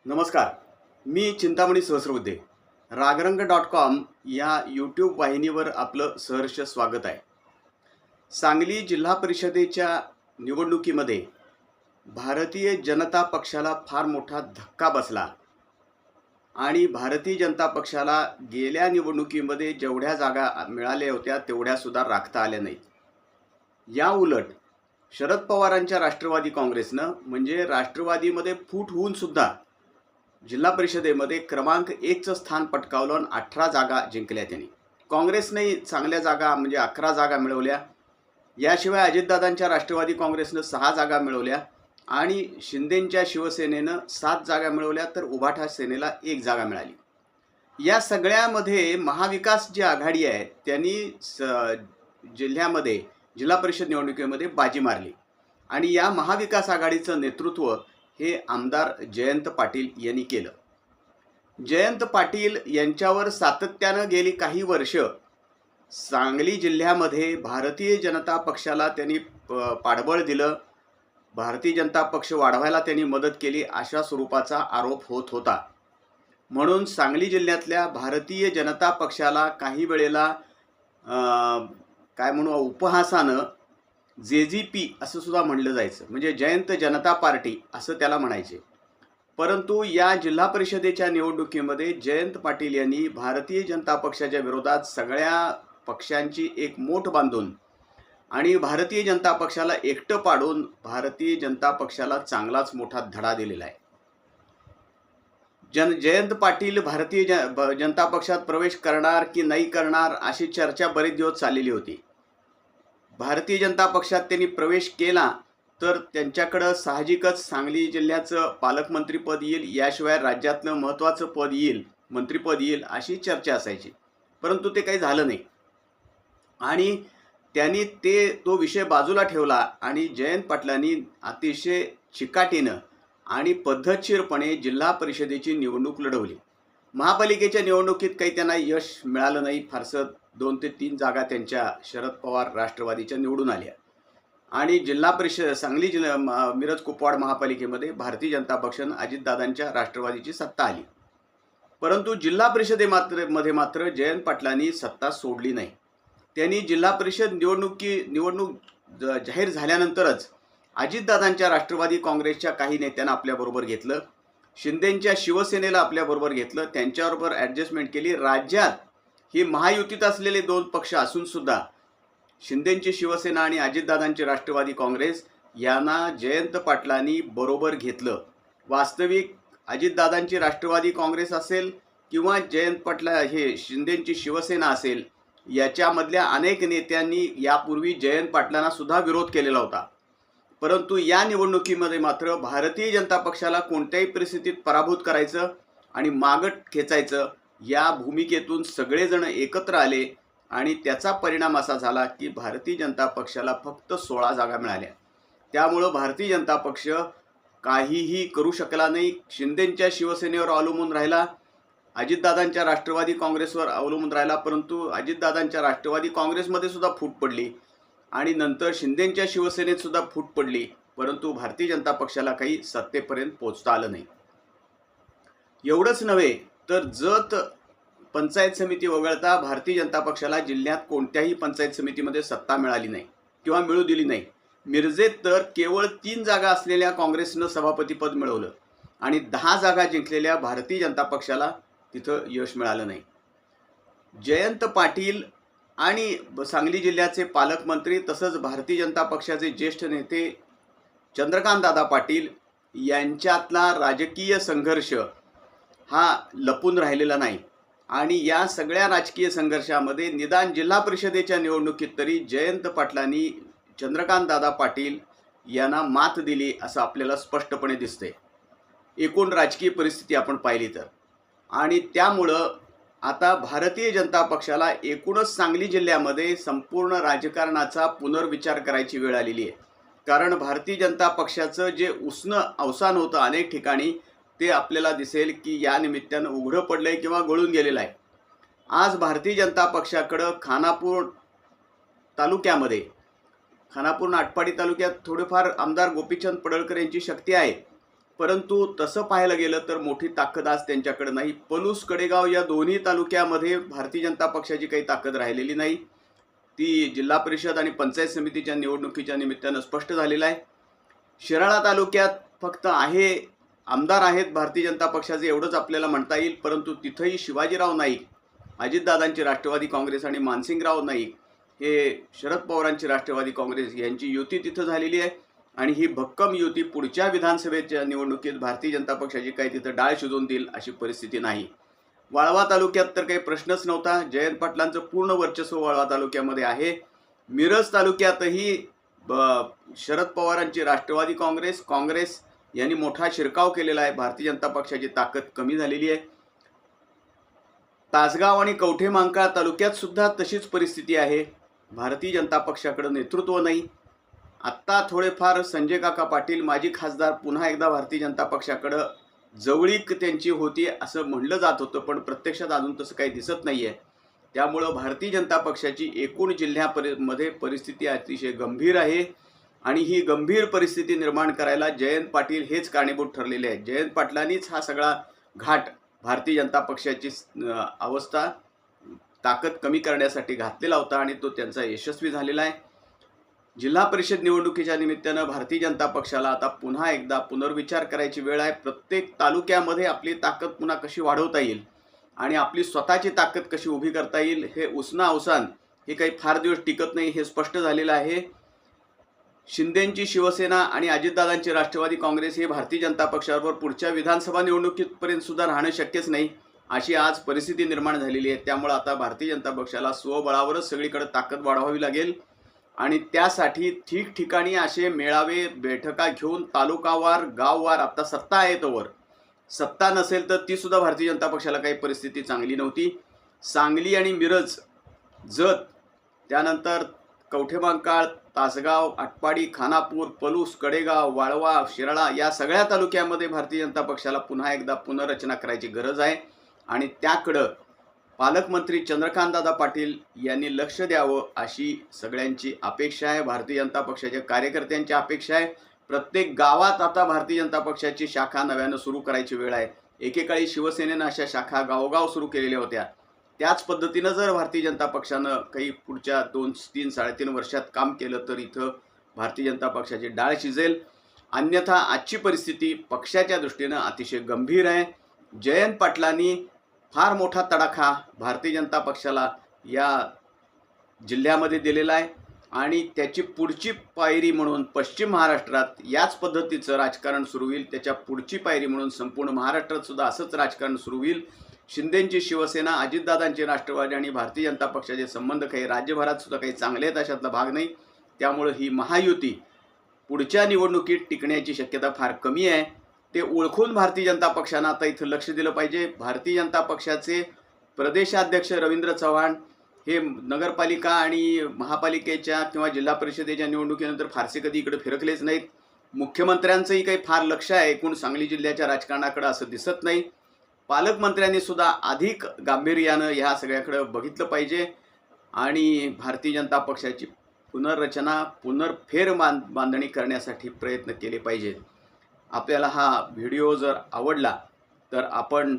नमस्कार. मी चिंतामणी सहस्रबुद्धे. रागरंग.com या यूट्यूब वाहिनीवर आपलं सहर्ष स्वागत आहे. सांगली जिल्हा परिषदेच्या निवडणुकीमध्ये भारतीय जनता पक्षाला फार मोठा धक्का बसला आणि भारतीय जनता पक्षाला गेल्या निवडणुकीमध्ये जेवढ्या जागा मिळाल्या होत्या तेवढ्या सुद्धा राखता आल्या नाहीत. या उलट शरद पवारांच्या राष्ट्रवादी काँग्रेसनं म्हणजे राष्ट्रवादीमध्ये फूट होऊन सुद्धा जिल्हा परिषदेमध्ये क्रमांक 1चं स्थान पटकावलं आणि 18 जागा जिंकल्या त्यांनी. काँग्रेसने चांगल्या जागा म्हणजे 11 जागा मिळवल्या. याशिवाय अजितदादांच्या राष्ट्रवादी काँग्रेसनं 6 जागा मिळवल्या आणि शिंदेंच्या शिवसेनेनं 7 जागा मिळवल्या, तर उभाठा सेनेला 1 जागा मिळाली. या सगळ्यामध्ये महाविकास जी आघाडी आहे त्यांनी जिल्ह्यामध्ये जिल्हा परिषद निवडणुकीमध्ये बाजी मारली आणि या महाविकास आघाडीचं नेतृत्व हे आमदार जयंत पाटील यांनी केलं. जयंत पाटील यांच्यावर सातत्यानं गेली काही वर्ष सांगली जिल्ह्यामध्ये भारतीय जनता पक्षाला त्यांनी पाठबळ दिलं, भारतीय जनता पक्ष वाढवायला त्यांनी मदत केली अशा स्वरूपाचा आरोप होत होता. म्हणून सांगली जिल्ह्यातल्या भारतीय जनता पक्षाला काही वेळेला काय म्हणू उपहासानं JJP असं सुद्धा म्हणलं जायचं, म्हणजे जयंत जनता पार्टी असं त्याला म्हणायचे. परंतु या जिल्हा परिषदेच्या निवडणुकीमध्ये जयंत पाटील यांनी भारतीय जनता पक्षाच्या विरोधात सगळ्या पक्षांची एक मोठ बांधून आणि भारतीय जनता पक्षाला एकटं पाडून भारतीय जनता पक्षाला चांगलाच मोठा धडा दिलेला आहे. जयंत पाटील भारतीय जनता पक्षात प्रवेश करणार की नाही करणार अशी चर्चा बरेच दिवस चाललेली होती. भारतीय जनता पक्षात त्यांनी प्रवेश केला तर त्यांच्याकडं साहजिकच सांगली जिल्ह्याचं पालकमंत्रीपद येईल, याशिवाय राज्यातलं महत्त्वाचं पद येईल, मंत्रिपद येईल अशी चर्चा असायची. परंतु ते काही झालं नाही आणि त्यांनी तो विषय बाजूला ठेवला आणि जयंत पाटलांनी अतिशय चिकाटीनं आणि पद्धतशीरपणे जिल्हा परिषदेची निवडणूक लढवली. महापालिकेच्या निवडणुकीत काही त्यांना यश मिळालं नाही. फारसं 2 ते 3 जागा त्यांच्या शरद पवार राष्ट्रवादीच्या निवडून आल्या आणि जिल्हा परिषद सांगली मिरज कुपवाड महापालिकेमध्ये भारतीय जनता पक्षानं अजितदादांच्या राष्ट्रवादीची सत्ता आली. परंतु जिल्हा परिषदेमध्ये मात्र जयंत पाटलांनी सत्ता सोडली नाही. त्यांनी जिल्हा परिषद निवडणूक जाहीर झाल्यानंतरच अजितदादांच्या राष्ट्रवादी काँग्रेसच्या काही नेत्यांना आपल्याबरोबर घेतलं, शिंदेंच्या शिवसेनेला आपल्याबरोबर घेतलं, त्यांच्याबरोबर ॲडजस्टमेंट केली. राज्यात ही महायुतीत असलेले 2 पक्ष असून सुद्धा शिंदेंची शिवसेना आणि अजितदादांची राष्ट्रवादी काँग्रेस यांना जयंत पाटलांनी बरोबर घेतलं. वास्तविक अजितदादांची राष्ट्रवादी काँग्रेस असेल किंवा जयंत पाटील हे शिंदेंची शिवसेना असेल, याच्यामधल्या अनेक नेत्यांनी यापूर्वी जयंत पाटलांना सुद्धा विरोध केलेला होता. परंतु या निवडणुकीमध्ये मात्र भारतीय जनता पक्षाला कोणत्याही परिस्थितीत पराभूत करायचं आणि मागं खेचायचं या भूमिकेतून सगळेजण एकत्र आले आणि त्याचा परिणाम असा झाला की भारतीय जनता पक्षाला फक्त 16 जागा मिळाल्या. त्यामुळं भारतीय जनता पक्ष काहीही करू शकला नाही. शिंदेंच्या शिवसेनेवर अवलंबून राहिला, अजितदादांच्या राष्ट्रवादी काँग्रेसवर अवलंबून राहिला. परंतु अजितदादांच्या राष्ट्रवादी काँग्रेसमध्ये सुद्धा फूट पडली आणि नंतर शिंदेंच्या शिवसेनेत सुद्धा फूट पडली. परंतु भारतीय जनता पक्षाला काही सत्तेपर्यंत पोहोचता आलं नाही. एवढंच नव्हे तर जत पंचायत समिती वगळता भारतीय जनता पक्षाला जिल्ह्यात कोणत्याही पंचायत समितीमध्ये सत्ता मिळाली नाही किंवा मिळू दिली नाही. मिरजेत तर केवळ 3 जागा असलेल्या काँग्रेसनं सभापतीपद मिळवलं आणि 10 जागा जिंकलेल्या भारतीय जनता पक्षाला तिथं यश मिळालं नाही. जयंत पाटील आणि सांगली जिल्ह्याचे पालकमंत्री तसंच भारतीय जनता पक्षाचे ज्येष्ठ नेते चंद्रकांतदादा पाटील यांच्यातला राजकीय संघर्ष हा लपून राहिलेला नाही आणि या सगळ्या राजकीय संघर्षामध्ये निदान जिल्हा परिषदेच्या निवडणुकीत तरी जयंत पाटलांनी चंद्रकांतदादा पाटील यांना मात दिली असं आपल्याला स्पष्टपणे दिसते एकूण राजकीय परिस्थिती आपण पाहिली तर. आणि त्यामुळं आता भारतीय जनता पक्षाला एकूणच सांगली जिल्ह्यामध्ये संपूर्ण राजकारणाचा पुनर्विचार करायची वेळ आलेली आहे. कारण भारतीय जनता पक्षाचं जे उसणं अवसान होतं अनेक ठिकाणी ते आपल्याला दिसेल की या निमित्तानं उघडं पडलंय किंवा गळून गेलेलं आहे. आज भारतीय जनता पक्षाकडं खानापूर तालुक्यामध्ये खानापूर आटपाडी तालुक्यात थोडेफार आमदार गोपीचंद पडळकर यांची शक्ती आहे. परंतु तसं पाहायला गेलं तर मोठी ताकद आज त्यांच्याकडे नाही. पलूस कडेगाव या दोन्ही तालुक्यामध्ये भारतीय जनता पक्षाची काही ताकद राहिलेली नाही. ती जिल्हा परिषद आणि पंचायत समितीच्या निवडणुकीच्या निमित्तानं स्पष्ट झालेलं आहे. शिराळा तालुक्यात फक्त आमदार आहेत भारतीय जनता पक्षाचे एवढंच आपल्याला म्हणता येईल, परंतु तिथंही शिवाजीराव नाईक, अजितदादांची राष्ट्रवादी काँग्रेस आणि मानसिंगराव नाईक हे शरद पवारांची राष्ट्रवादी काँग्रेस यांची युती तिथं झालेली आहे. आणि ही भक्कम युती पुढच्या विधानसभेच्या निवडणुकीत भारतीय जनता पक्षाची काही तिथं डाळ शिजवून देईल अशी परिस्थिती नाही. वाळवा तालुक्यात तर काही प्रश्नच नव्हता. जयंत पाटलांचं पूर्ण वर्चस्व वाळवा तालुक्यामध्ये आहे. मिरज तालुक्यातही शरद पवारांची राष्ट्रवादी काँग्रेस यांनी मोठा शिरकाव केलेला आहे. भारतीय जनता पक्षाची ताकद कमी झालेली आहे. तासगाव आणि कवठेमहांकाळ तालुक्यात सुद्धा तशीच परिस्थिती आहे. भारतीय जनता पक्षाकडे नेतृत्व नाही. आत्ता थोडेफार संजय काका पाटील माजी खासदार पुन्हा एकदा भारतीय जनता पक्षाकडे जवळीक त्यांची होती असं म्हणलं जात होतं, पण प्रत्यक्षात अजून तसं काही दिसत नाही आहे. त्यामुळं भारतीय जनता पक्षाची एकूण जिल्ह्यामध्ये परिस्थिती अतिशय गंभीर आहे. आणि ही गंभीर परिस्थिती निर्माण करायला जयंत पाटील हेच कारणीभूत ठरलेले आहेत. जयंत पाटलांनीच हा सगळा घाट भारतीय जनता पक्षाची अवस्था ताकद कमी करण्यासाठी घातलेला होता आणि तो त्यांचा यशस्वी झालेला आहे. जिल्हा परिषद निवडणुकीच्या निमित्तानं भारतीय जनता पक्षाला आता पुन्हा एकदा पुनर्विचार करायची वेळ आहे. प्रत्येक तालुक्यामध्ये आपली ताकद पुन्हा कशी वाढवता येईल आणि आपली स्वतःची ताकद कशी उभी करता येईल, हे अवसान हे काही फार दिवस टिकत नाही हे स्पष्ट झालेलं आहे. शिंदेंची शिवसेना आणि अजितदादांची राष्ट्रवादी काँग्रेस हे भारतीय जनता पक्षाबरोबर पुढच्या विधानसभा निवडणुकीपर्यंत सुद्धा राहणं शक्यच नाही अशी आज परिस्थिती निर्माण झालेली आहे. त्यामुळे आता भारतीय जनता पक्षाला स्वबळावरच सगळीकडे ताकद वाढवावी लागेल आणि त्यासाठी ठिकठिकाणी असे मेळावे बैठका घेऊन तालुकावार गाववार, आता सत्ता आहे तोवर, सत्ता नसेल तर ती सुद्धा भारतीय जनता पक्षाला काही परिस्थिती चांगली नव्हती. सांगली आणि मिरज, जत, त्यानंतर कवठेमहांकाळ, तासगाव, आटपाडी, खानापूर, पलूस, कडेगाव, वाळवा, शिराळा या सगळ्या तालुक्यामध्ये भारतीय जनता पक्षाला पुन्हा एकदा पुनर्रचना करायची गरज आहे. आणि त्याकडं पालकमंत्री चंद्रकांतदादा पाटील यांनी लक्ष द्यावं अशी सगळ्यांची अपेक्षा आहे. भारतीय जनता पक्षाच्या कार्यकर्त्यांची अपेक्षा आहे. प्रत्येक गावात आता भारतीय जनता पक्षाची शाखा नव्यानं सुरू करायची वेळ आहे. एकेकाळी शिवसेनेनं अशा शाखा गावोगाव सुरू केलेल्या होत्या. त्याच पद्धतीनं जर भारतीय जनता पक्षानं काही पुढच्या 2-3, 3.5 वर्षात काम केलं तर इथं भारतीय जनता पक्षाची डाळ शिजेल. अन्यथा आजची परिस्थिती पक्षाच्या दृष्टीनं अतिशय गंभीर आहे. जयंत पाटलांनी फार मोठा तडाखा भारतीय जनता पक्षाला या जिल्ह्यामध्ये दिलेला आहे आणि त्याची पुढची पायरी म्हणून पश्चिम महाराष्ट्रात याच पद्धतीचं राजकारण सुरू होईल. त्याच्या पुढची पायरी म्हणून संपूर्ण महाराष्ट्रात सुद्धा असंच राजकारण सुरू होईल. शिंदेंची शिवसेना, अजितदादांची राष्ट्रवादी आणि भारतीय जनता पक्षाचे संबंध काही राज्यभरात सुद्धा काही चांगले आहेत अशातला भाग नाही. त्यामुळे ही महायुती पुढच्या निवडणुकीत टिकण्याची शक्यता फार कमी आहे. ते ओळखून भारतीय जनता पक्षानं आता इथं लक्ष दिलं पाहिजे. भारतीय जनता पक्षाचे प्रदेशाध्यक्ष रवींद्र चव्हाण हे नगरपालिका आणि महापालिकेच्या किंवा जिल्हा परिषदेच्या निवडणुकीनंतर फारसे कधी इकडे फिरकलेच नाहीत. मुख्यमंत्र्यांचंही काही फार लक्ष आहे एकूण सांगली जिल्ह्याच्या राजकारणाकडे असं दिसत नाही. पालकमंत्र्यांनी सुद्धा अधिक गांभीर्यानं ह्या सगळ्याकडे बघितलं पाहिजे आणि भारतीय जनता पक्षाची पुनर्रचना बांधणी करण्यासाठी प्रयत्न केले पाहिजेत. आपल्याला हा व्हिडिओ जर आवडला तर आपण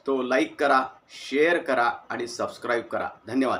तो लाईक करा, शेअर करा आणि सबस्क्राईब करा. धन्यवाद.